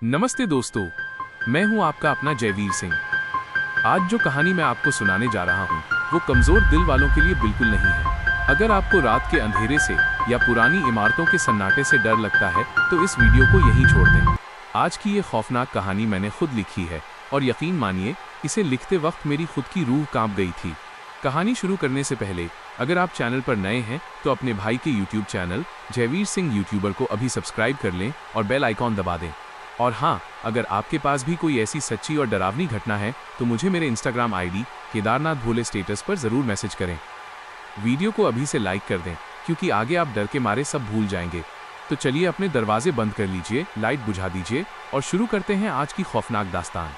नमस्ते दोस्तों, मैं हूं आपका अपना जयवीर सिंह। आज जो कहानी मैं आपको सुनाने जा रहा हूं, वो कमजोर दिल वालों के लिए बिल्कुल नहीं है। अगर आपको रात के अंधेरे से या पुरानी इमारतों के सन्नाटे से डर लगता है तो इस वीडियो को यहीं छोड़ दें। आज की ये खौफनाक कहानी मैंने खुद लिखी है और यकीन मानिए इसे लिखते वक्त मेरी खुद की रूह कांप गई थी। कहानी शुरू करने से पहले अगर आप चैनल पर नए हैं तो अपने भाई के YouTube channel Jaiveer Singh YouTuber को अभी सब्सक्राइब कर लें और बेल आइकॉन दबा दें। और हाँ, अगर आपके पास भी कोई ऐसी सच्ची और डरावनी घटना है तो मुझे मेरे इंस्टाग्राम आईडी केदारनाथ भोले स्टेटस पर ज़रूर मैसेज करें। वीडियो को अभी से लाइक कर दें क्योंकि आगे आप डर के मारे सब भूल जाएंगे। तो चलिए अपने दरवाजे बंद कर लीजिए, लाइट बुझा दीजिए और शुरू करते हैं आज की खौफनाक दास्तान।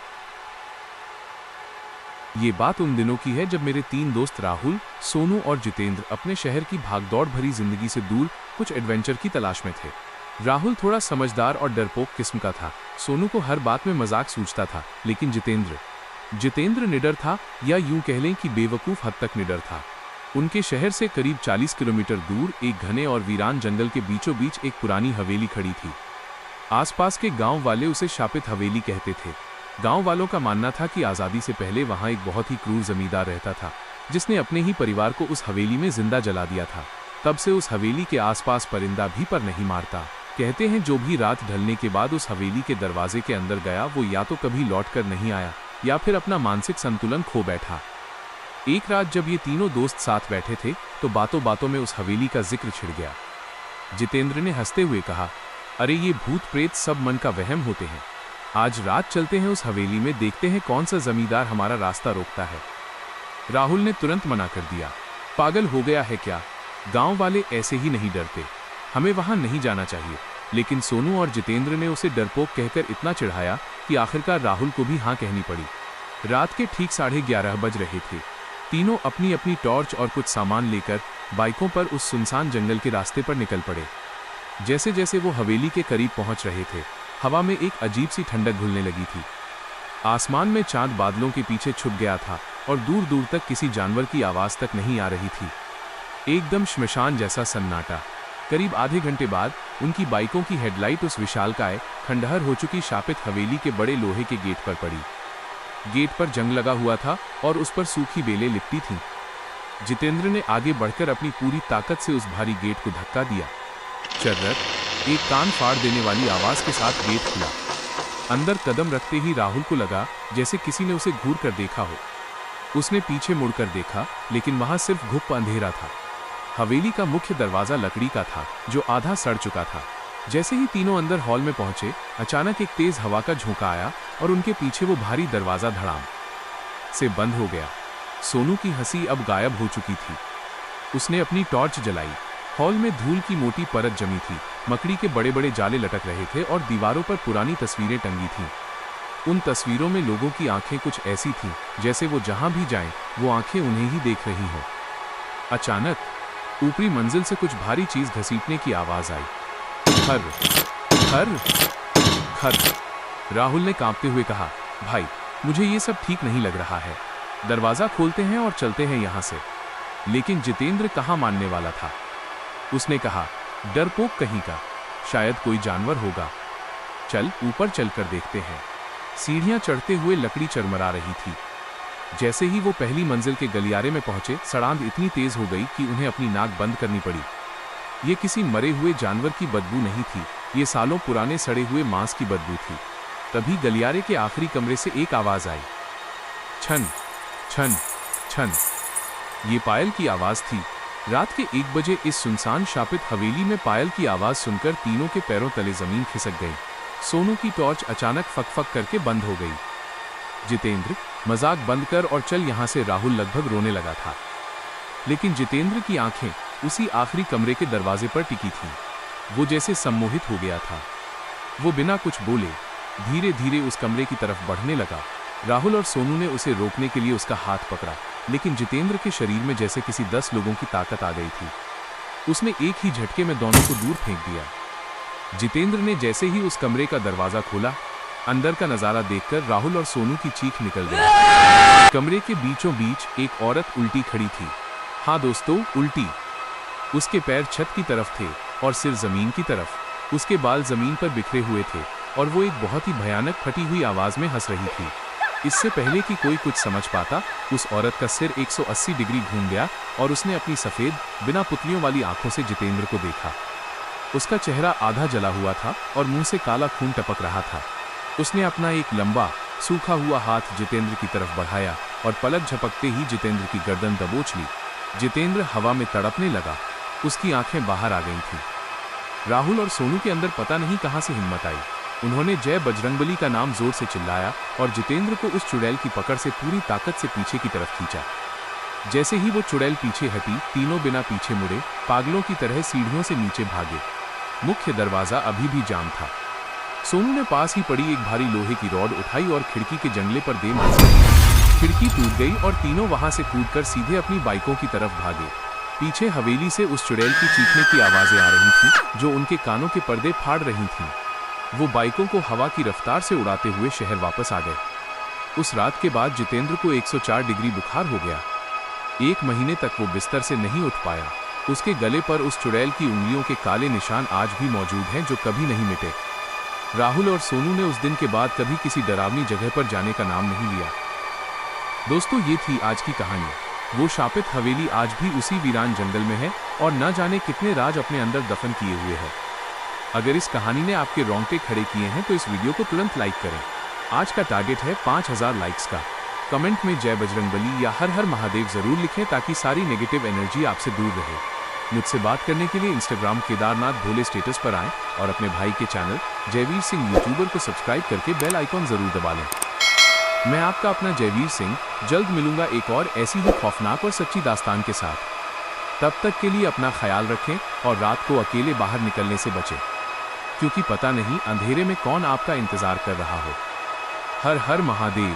ये बात उन दिनों की है जब मेरे 3 दोस्त राहुल, सोनू और जितेंद्र अपने शहर की भागदौड़ भरी जिंदगी से दूर कुछ एडवेंचर की तलाश में थे। राहुल थोड़ा समझदार और डरपोक किस्म का था। सोनू को हर बात में मजाक सूझता था, लेकिन जितेंद्र निडर था, या यूं कह लें कि बेवकूफ हद तक निडर था। उनके शहर से करीब 40 किलोमीटर दूर एक घने और वीरान जंगल के बीचों बीच एक पुरानी हवेली खड़ी थी। आसपास के गांव वाले उसे शापित हवेली कहते थे। गांव वालों का मानना था कि आज़ादी से पहले वहां एक बहुत ही क्रूर जमींदार रहता था, जिसने अपने ही परिवार को उस हवेली में जिंदा जला दिया था। तब से उस हवेली के आसपास परिंदा भी पर नहीं मारता। कहते हैं जो भी रात ढलने के बाद उस हवेली के दरवाजे के अंदर गया वो या तो कभी लौटकर नहीं आया या फिर अपना मानसिक संतुलन खो बैठा। एक रात जब ये तीनों दोस्त साथ बैठे थे तो बातों बातों में उस हवेली का जिक्र छिड़ गया। जितेंद्र ने हंसते हुए कहा, अरे ये भूत प्रेत सब मन का वहम होते हैं। आज रात चलते हैं उस हवेली में, देखते हैं कौन सा जमींदार हमारा रास्ता रोकता है। राहुल ने तुरंत मना कर दिया, पागल हो गया है क्या? गांव वाले ऐसे ही नहीं डरते, हमें वहां नहीं जाना चाहिए। लेकिन सोनू और जितेंद्र ने उसे डरपोक कहकर इतना चिढ़ाया कि आखिरकार राहुल को भी हाँ कहनी पड़ी। रात के ठीक 11:30 बज रहे थे। तीनों अपनी अपनी टॉर्च और कुछ सामान लेकर बाइकों पर उस सुनसान जंगल के रास्ते पर निकल पड़े। जैसे जैसे वो हवेली के करीब पहुंच रहे थे, हवा में एक अजीब सी ठंडक घुलने लगी थी। आसमान में चांद बादलों के पीछे छुप गया था और दूर दूर तक किसी जानवर की आवाज तक नहीं आ रही थी। एकदम श्मशान जैसा सन्नाटा। करीब आधे घंटे बाद उनकी बाइकों की हेडलाइट उस विशालकाय खंडहर हो चुकी शापित हवेली के बड़े लोहे के गेट पर पड़ी। गेट पर जंग लगा हुआ था और उस पर सूखी बेलें लिपटी थीं। जितेंद्र ने आगे बढ़कर अपनी पूरी ताकत से उस भारी गेट को धक्का दिया। चर्रर एक कान फाड़ देने वाली आवाज के साथ गेट खुला। अंदर कदम रखते ही राहुल को लगा जैसे किसी ने उसे घूर कर देखा हो। उसने पीछे मुड़कर देखा, लेकिन वहां सिर्फ घुप अंधेरा था। हवेली का मुख्य दरवाजा लकड़ी का था जो आधा सड़ चुका था। जैसे ही तीनों अंदर हॉल में पहुंचे, अचानक एक तेज हवा का झोंका आया और उनके पीछे वो भारी दरवाजा धड़ाम से बंद हो गया। सोनू की हंसी अब गायब हो चुकी थी। उसने अपनी टॉर्च जलाई। हॉल में धूल की मोटी परत जमी थी, मकड़ी के बड़े बड़े जाले लटक रहे थे और दीवारों पर पुरानी तस्वीरें टंगी थीं। उन तस्वीरों में लोगों की आंखें कुछ ऐसी थीं जैसे वो जहां भी जाएं वो आंखें उन्हें ही देख रही हों। अचानक ऊपरी मंजिल से कुछ भारी चीज घसीटने की आवाज आई। खर खर खर। राहुल ने कांपते हुए कहा, भाई मुझे ये सब ठीक नहीं लग रहा है, दरवाजा खोलते हैं और चलते हैं यहां से। लेकिन जितेंद्र कहां मानने वाला था। उसने कहा, डरपोक कहीं का, शायद कोई जानवर होगा, चल ऊपर चलकर देखते हैं। सीढ़ियां चढ़ते हुए लकड़ी चरमरा रही थी। जैसे ही वो पहली मंजिल के गलियारे में पहुंचे, सड़ांध इतनी तेज हो गई कि उन्हें अपनी नाक बंद करनी पड़ी। ये किसी मरे हुए जानवर की बदबू नहीं थी, ये सालों पुराने सड़े हुए मांस की बदबू थी। तभी गलियारे के आखिरी कमरे से एक आवाज आई, छन छन छन। ये पायल की आवाज थी। रात के 1 बजे इस सुनसान शापित हवेली में पायल की आवाज सुनकर तीनों के पैरों तले जमीन खिसक गई। सोनू की टॉर्च अचानक फक-फक करके बंद हो गई। जितेंद्र, मजाक बंद कर और चल यहां से, राहुल लगभग रोने लगा था। लेकिन जितेंद्र की आंखें उसी आखिरी कमरे के दरवाजे पर टिकी थीं। वो जैसे सम्मोहित हो गया था। वो बिना कुछ बोले धीरे धीरे उस कमरे की तरफ बढ़ने लगा। राहुल और सोनू ने उसे रोकने के लिए उसका हाथ पकड़ा, लेकिन जितेंद्र के शरीर में जैसे किसी 10 लोगों की ताकत आ गई थी। उसने एक ही झटके में दोनों को दूर फेंक दिया। जितेंद्र ने जैसे ही उस कमरे का दरवाजा खोला, अंदर का नजारा देखकर राहुल और सोनू की चीख निकल गई। कमरे के बीचों बीच एक औरत उल्टी खड़ी थी। हाँ दोस्तों, उल्टी। उसके पैर छत की तरफ थे और सिर जमीन की तरफ। उसके बाल जमीन पर बिखरे हुए थे और वो एक बहुत ही भयानक फटी हुई आवाज में हंस रही थी। इससे पहले कि कोई कुछ समझ पाता, उस औरत का सिर 180 डिग्री घूम गया और उसने अपनी सफेद, बिना पुतलियों वाली आंखों से जितेंद्र को देखा। उसका चेहरा आधा जला हुआ था और मुंह से काला खून टपक रहा था। उसने अपना एक लंबा, सूखा हुआ हाथ जितेंद्र की तरफ बढ़ाया और पलक झपकते ही जितेंद्र की गर्दन दबोच ली। जितेंद्र हवा में तड़पने लगा, उसकी आंखें बाहर आ गई थीं। राहुल और सोनू के अंदर पता नहीं कहां से हिम्मत आई। उन्होंने जय बजरंगबली का नाम जोर से चिल्लाया और जितेंद्र को उस चुड़ैल की पकड़ से पूरी ताकत से पीछे की तरफ खींचा। जैसे ही वो चुड़ैल पीछे हटी, तीनों बिना पीछे मुड़े पागलों की तरह सीढ़ियों से नीचे भागे। मुख्य दरवाजा अभी भी जाम था। सोनू ने पास ही पड़ी एक भारी लोहे की रॉड उठाई और खिड़की के जंगले पर दे मारी। खिड़की टूट गई और तीनों वहां से कूदकर सीधे अपनी बाइकों की तरफ भागे। पीछे हवेली से उस चुड़ैल की चीखने की आवाजें आ रही थीं, जो उनके कानों के पर्दे फाड़ रही थीं। वो बाइकों को हवा की रफ्तार से उड़ाते हुए शहर वापस आ गए। उस रात के बाद जितेंद्र को 104 डिग्री बुखार हो गया। 1 महीने तक वो बिस्तर से नहीं उठ पाया। उसके गले पर उस चुड़ैल की उंगलियों के काले निशान आज भी मौजूद हैं, जो कभी नहीं मिटे। राहुल और सोनू ने उस दिन के बाद कभी किसी डरावनी जगह पर जाने का नाम नहीं लिया। दोस्तों, ये थी आज की कहानी। वो शापित हवेली आज भी उसी वीरान जंगल में है और न जाने कितने राज अपने अंदर दफन किए हुए है। अगर इस कहानी ने आपके रोंगटे खड़े किए हैं तो इस वीडियो को तुरंत लाइक करें। आज का टारगेट है 5000 लाइक्स का। कमेंट में जय बजरंगबली या हर हर महादेव जरूर लिखें ताकि सारी नेगेटिव एनर्जी आपसे दूर रहे। मुझसे बात करने के लिए इंस्टाग्राम केदारनाथ भोले स्टेटस पर आएं और अपने भाई के चैनल जयवीर सिंह यूट्यूबर को सब्सक्राइब करके बेल आइकॉन जरूर दबा लें। मैं आपका अपना जयवीर सिंह जल्द मिलूंगा एक और ऐसी ही खौफनाक और सच्ची दास्तान के साथ। तब तक के लिए अपना ख्याल रखें और रात को अकेले बाहर निकलने से बचें, क्योंकि पता नहीं अंधेरे में कौन आपका इंतजार कर रहा हो। हर हर महादेव।